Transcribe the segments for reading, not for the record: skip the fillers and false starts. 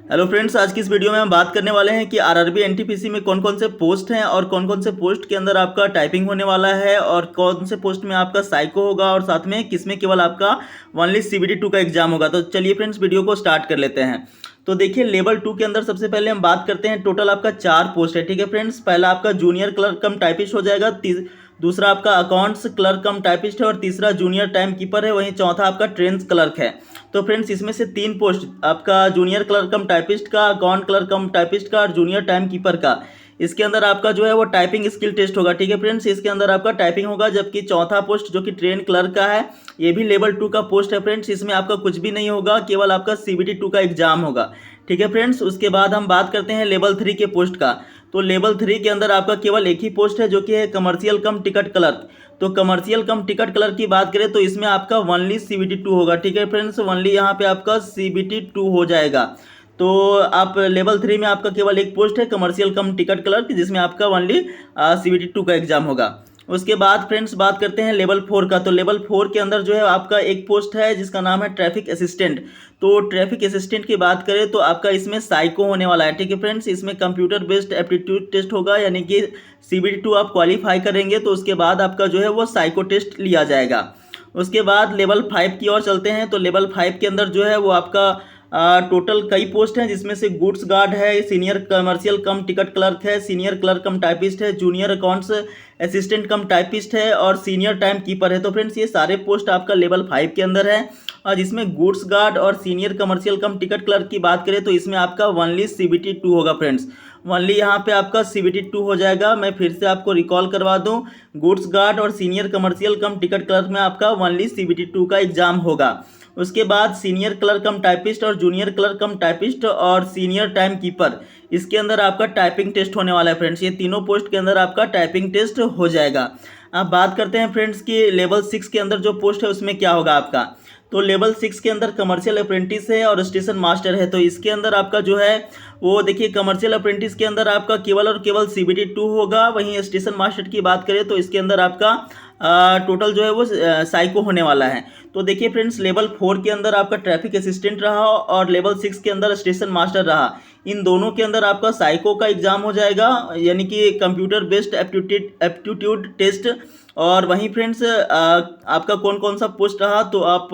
Hello friends, आज की इस वीडियो में हम बात करने वाले हैं कि आरआरबी एनटीपीसी में कौन कौन से पोस्ट हैं और कौन कौन से पोस्ट के अंदर आपका टाइपिंग होने वाला है और कौन से पोस्ट में आपका साइको होगा और साथ में किसमें केवल आपका ओनली CBT 2 का एग्जाम होगा। तो चलिए फ्रेंड्स, वीडियो को स्टार्ट कर लेते हैं। तो देखिए, लेवल 2 के अंदर सबसे पहले हम बात करते हैं। टोटल आपका 4 पोस्ट है, ठीक है फ्रेंड्स। पहला आपका जूनियर क्लर्क कम टाइपिस्ट हो जाएगा, दूसरा आपका अकाउंट्स क्लर्क कम टाइपिस्ट है और तीसरा जूनियर टाइम कीपर है, वहीं चौथा आपका ट्रेंड्स क्लर्क है। तो फ्रेंड्स, इसमें से 3 पोस्ट आपका जूनियर क्लर्क कम टाइपिस्ट का, अकाउंट क्लर्क कम टाइपिस्ट का और जूनियर टाइम कीपर का, इसके अंदर आपका जो है वो टाइपिंग स्किल टेस्ट होगा, ठीक है फ्रेंड्स। इसके अंदर आपका टाइपिंग होगा। जबकि चौथा पोस्ट जो कि ट्रेन क्लर्क का है, ये भी लेवल 2 का पोस्ट है फ्रेंड्स। इसमें आपका कुछ भी नहीं होगा, केवल आपका CBT 2 का एग्जाम होगा, ठीक है फ्रेंड्स। उसके बाद हम बात करते हैं लेवल 3 के पोस्ट का। तो लेवल 3 के अंदर आपका केवल एक ही पोस्ट है, जो कि है कमर्शियल कम टिकट क्लर्क। तो कमर्शियल कम टिकट क्लर्क की बात करें तो इसमें आपका ओनली CBT 2 होगा, ठीक है फ्रेंड्स। ओनली यहाँ पे आपका CBT 2 हो जाएगा। तो आप लेवल 3 में आपका केवल एक पोस्ट है कमर्शियल कम टिकट क्लर्क, जिसमें आपका ओनली CBT 2 का एग्जाम होगा। उसके बाद फ्रेंड्स बात करते हैं लेवल 4 का। तो लेवल 4 के अंदर जो है आपका एक पोस्ट है जिसका नाम है ट्रैफिक असिस्टेंट। तो ट्रैफिक असिस्टेंट की बात करें तो आपका इसमें साइको होने वाला है, ठीक है फ्रेंड्स। इसमें कंप्यूटर बेस्ड एप्टीट्यूड टेस्ट होगा, यानी कि CBT 2 आप क्वालिफाई करेंगे तो उसके बाद आपका जो है वो साइको टेस्ट लिया जाएगा। उसके बाद लेवल 5 की ओर चलते हैं। तो लेवल 5 के अंदर जो है वो आपका टोटल कई पोस्ट हैं, जिसमें से गुड्स गार्ड है, सीनियर कमर्शियल कम टिकट क्लर्क है, सीनियर क्लर्क कम टाइपिस्ट है, जूनियर अकाउंट्स असिस्टेंट कम टाइपिस्ट है और सीनियर टाइम कीपर है। तो फ्रेंड्स, ये सारे पोस्ट आपका लेवल 5 के अंदर है। और जिसमें गुड्स गार्ड और सीनियर कमर्शियल कम टिकट क्लर्क की बात करें तो इसमें आपका ओनली CBT 2 होगा फ्रेंड्स। ओनली यहाँ पे आपका CBT 2 हो जाएगा। मैं फिर से आपको रिकॉल करवा दूँ, गुड्स गार्ड और सीनियर कमर्शियल कम टिकट क्लर्क में आपका ओनली CBT 2 का एग्जाम होगा। उसके बाद सीनियर क्लर्क कम टाइपिस्ट और जूनियर क्लर्क कम टाइपिस्ट और सीनियर टाइम कीपर, इसके अंदर आपका टाइपिंग टेस्ट होने वाला है फ्रेंड्स। ये तीनों पोस्ट के अंदर आपका टाइपिंग टेस्ट हो जाएगा। अब बात करते हैं फ्रेंड्स कि लेवल 6 के अंदर जो पोस्ट है उसमें क्या होगा आपका। तो लेवल 6 के अंदर कमर्शियल अप्रेंटिस है और स्टेशन मास्टर है। तो इसके अंदर आपका जो है वो देखिए, कमर्शियल अप्रेंटिस के अंदर आपका केवल और केवल CBT 2 होगा। वहीं स्टेशन मास्टर की बात करें तो इसके अंदर आपका टोटल जो है वो साइको होने वाला है। तो देखिए फ्रेंड्स, लेवल 4 के अंदर आपका ट्रैफिक असिस्टेंट रहा और लेवल 6 के अंदर स्टेशन मास्टर रहा। इन दोनों के अंदर आपका साइको का एग्जाम हो जाएगा, यानी कि कंप्यूटर बेस्ड एप्टीट्यूड टेस्ट। और वहीं फ्रेंड्स आपका कौन कौन सा पोस्ट रहा तो आप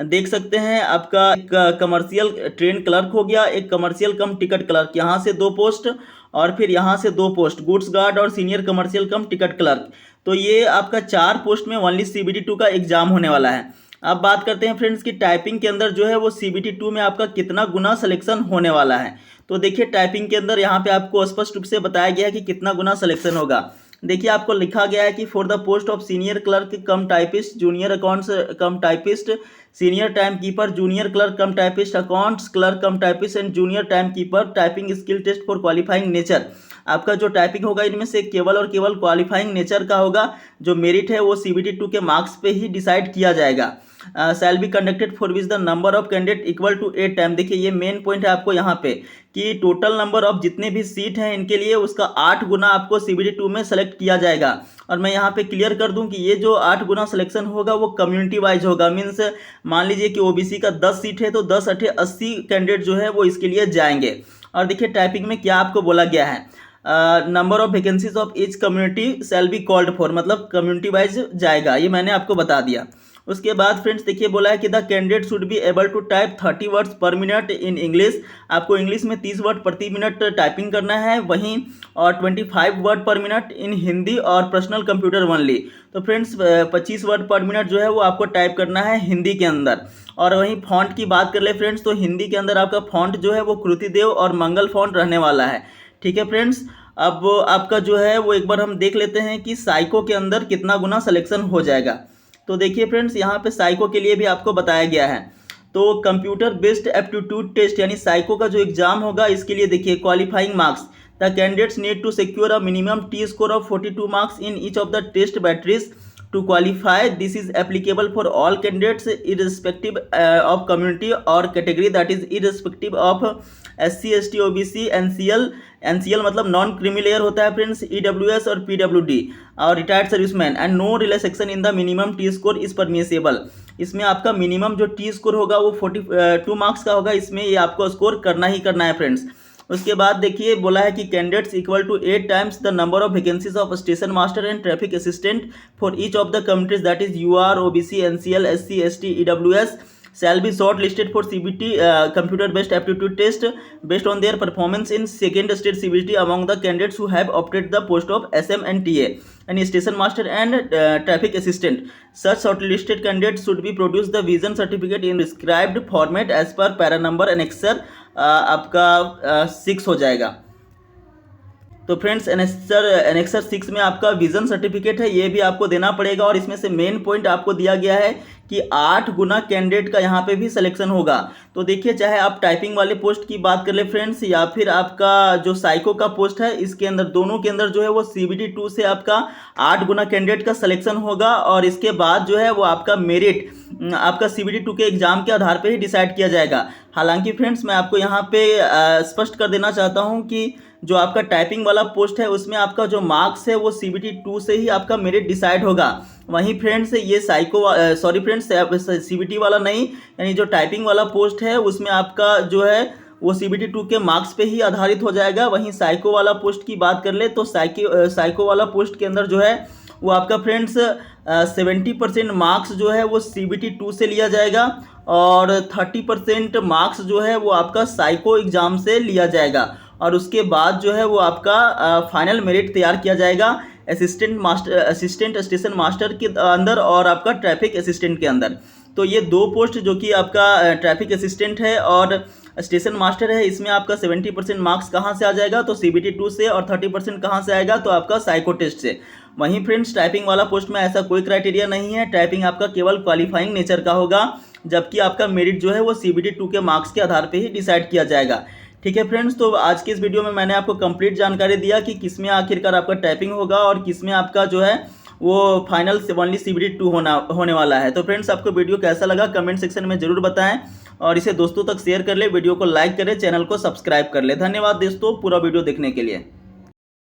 देख सकते हैं। आपका एक कमर्शियल ट्रेन क्लर्क हो गया, एक कमर्शियल कम टिकट क्लर्क, यहाँ से 2 पोस्ट और फिर यहाँ से 2 पोस्ट, गुड्स गार्ड और सीनियर कमर्शियल कम टिकट क्लर्क। तो ये आपका 4 पोस्ट में ओनली CBT 2 का एग्जाम होने वाला है। अब बात करते हैं फ्रेंड्स कि टाइपिंग के अंदर जो है वो CBT 2 में आपका कितना गुना सिलेक्शन होने वाला है। तो देखिए, टाइपिंग के अंदर यहाँ पे आपको स्पष्ट रूप से बताया गया है कि कितना गुना सिलेक्शन होगा। देखिए, आपको लिखा गया है कि for the post of senior clerk cum typist, junior accounts cum typist, senior time keeper, junior clerk cum typist, accounts clerk cum typist and junior time keeper, typing skill test for qualifying nature. आपका जो typing होगा इनमें से केवल और केवल qualifying nature का होगा। जो मेरिट है वो CBT 2 के मार्क्स पे ही डिसाइड किया जाएगा। Shall be conducted for which the number of candidate equal to 8 time. देखिए, ये मेन पॉइंट है आपको यहाँ पे कि टोटल नंबर ऑफ जितने भी सीट हैं इनके लिए उसका 8 गुना आपको CBT 2 में सेलेक्ट किया जाएगा। और मैं यहाँ पे क्लियर कर दूं कि ये जो 8 गुना सिलेक्शन होगा वो कम्युनिटी वाइज होगा। मीन्स मान लीजिए कि OBC का 10 सीट है तो 10 8 80 कैंडिडेट जो है वो इसके लिए जाएंगे। और देखिए, टाइपिंग में क्या आपको बोला गया है, number of vacancies of each community shall be called for, मतलब कम्युनिटी वाइज जाएगा। ये मैंने आपको बता दिया। उसके बाद फ्रेंड्स देखिए, बोला है कि the candidate should be able to type 30 words per minute in English. आपको इंग्लिश में 30 वर्ड प्रति मिनट टाइपिंग करना है। वहीं और 25 वर्ड पर मिनट इन हिंदी और पर्सनल कंप्यूटर ओनली। तो फ्रेंड्स 25 वर्ड पर मिनट जो है वो आपको टाइप करना है हिंदी के अंदर। और वहीं फॉन्ट की बात कर ले फ्रेंड्स, तो हिंदी के अंदर आपका फॉन्ट जो है वो कृतिदेव और मंगल फॉन्ट रहने वाला है, ठीक है फ्रेंड्स। अब आपका जो है वो एक बार हम देख लेते हैं कि साइको के अंदर कितना गुना सिलेक्शन हो जाएगा। तो देखिए फ्रेंड्स, यहाँ पे साइको के लिए भी आपको बताया गया है। तो कंप्यूटर बेस्ड एप्टीट्यूड टेस्ट यानी साइको का जो एग्जाम होगा इसके लिए देखिए, qualifying marks the candidates need to secure a minimum T score of 42 marks in each of the test batteries to qualify. This is applicable for all candidates irrespective of community or category, that is irrespective of SC ST OBC NCL मतलब non creamy layer होता है friends, EWS और PWD और retired serviceman and no relaxation in the minimum T score is permissible. इसमें आपका minimum जो T score होगा वो 42 मार्क्स का होगा, इसमें ये आपको स्कोर करना ही करना है फ्रेंड्स। उसके बाद देखिए बोला है कि candidates equal to 8 times the number of vacancies of station master and traffic assistant for each of the communities that is UR, OBC, NCL, SC, ST, EWS shall be shortlisted for CBT computer based aptitude test based on their performance in second stage CBT among the candidates who have opted the post of SM and TA and station master and traffic assistant. Such shortlisted candidates should be produce the vision certificate in prescribed format as per para number annexer आपका 6 हो जाएगा। तो friends annexure 6 में आपका vision certificate है, ये भी आपको देना पड़ेगा। और इसमें से मेन पॉइंट आपको दिया गया है कि 8 गुना कैंडिडेट का यहाँ पे भी सिलेक्शन होगा। तो देखिए चाहे आप टाइपिंग वाले पोस्ट की बात कर ले फ्रेंड्स या फिर आपका जो साइको का पोस्ट है, इसके अंदर दोनों के अंदर जो है वो CBT 2 से आपका 8 गुना कैंडिडेट का सिलेक्शन होगा। और इसके बाद जो है वो आपका मेरिट आपका CBT 2 के एग्जाम के आधार पर ही डिसाइड किया जाएगा। हालांकि फ्रेंड्स मैं आपको यहाँ पे स्पष्ट कर देना चाहता हूँ कि जो आपका टाइपिंग वाला पोस्ट है उसमें आपका जो मार्क्स है वो CBT 2 से ही आपका मेरिट डिसाइड होगा। वहीं फ्रेंड्स ये सॉरी फ्रेंड्स CBT वाला नहीं, यानी जो टाइपिंग वाला पोस्ट है उसमें आपका जो है वो CBT 2 के मार्क्स पे ही आधारित हो जाएगा। वहीं साइको वाला पोस्ट की बात कर ले तो साइको वाला पोस्ट के अंदर जो है वो आपका फ्रेंड्स 70% मार्क्स जो है वो CBT 2 से लिया जाएगा और 30% मार्क्स जो है वो आपका साइको एग्जाम से लिया जाएगा। और उसके बाद जो है वो आपका फाइनल मेरिट तैयार किया जाएगा असिस्टेंट स्टेशन मास्टर के अंदर और आपका ट्रैफिक असिस्टेंट के अंदर। तो ये 2 पोस्ट जो कि आपका ट्रैफिक असिस्टेंट है और स्टेशन मास्टर है, इसमें आपका 70% मार्क्स कहाँ से आ जाएगा तो CBT 2 से, और 30% कहाँ से आएगा तो आपका साइको टेस्ट से। वहीं फ्रेंड्स टाइपिंग वाला पोस्ट में ऐसा कोई क्राइटेरिया नहीं है, टाइपिंग आपका केवल क्वालिफाइंग नेचर का होगा, जबकि आपका मेरिट जो है वो CBT 2 के मार्क्स के आधार पर ही डिसाइड किया जाएगा। ठीक है फ्रेंड्स, तो आज के इस वीडियो में मैंने आपको कंप्लीट जानकारी दिया कि किसमें आखिरकार आपका टाइपिंग होगा और किसमें आपका जो है वो फाइनल ओनली CBT 2 होने वाला है। तो फ्रेंड्स आपको वीडियो कैसा लगा कमेंट सेक्शन में ज़रूर बताएं और इसे दोस्तों तक शेयर कर ले, वीडियो को लाइक करें, चैनल को सब्सक्राइब कर ले। धन्यवाद दोस्तों पूरा वीडियो देखने के लिए।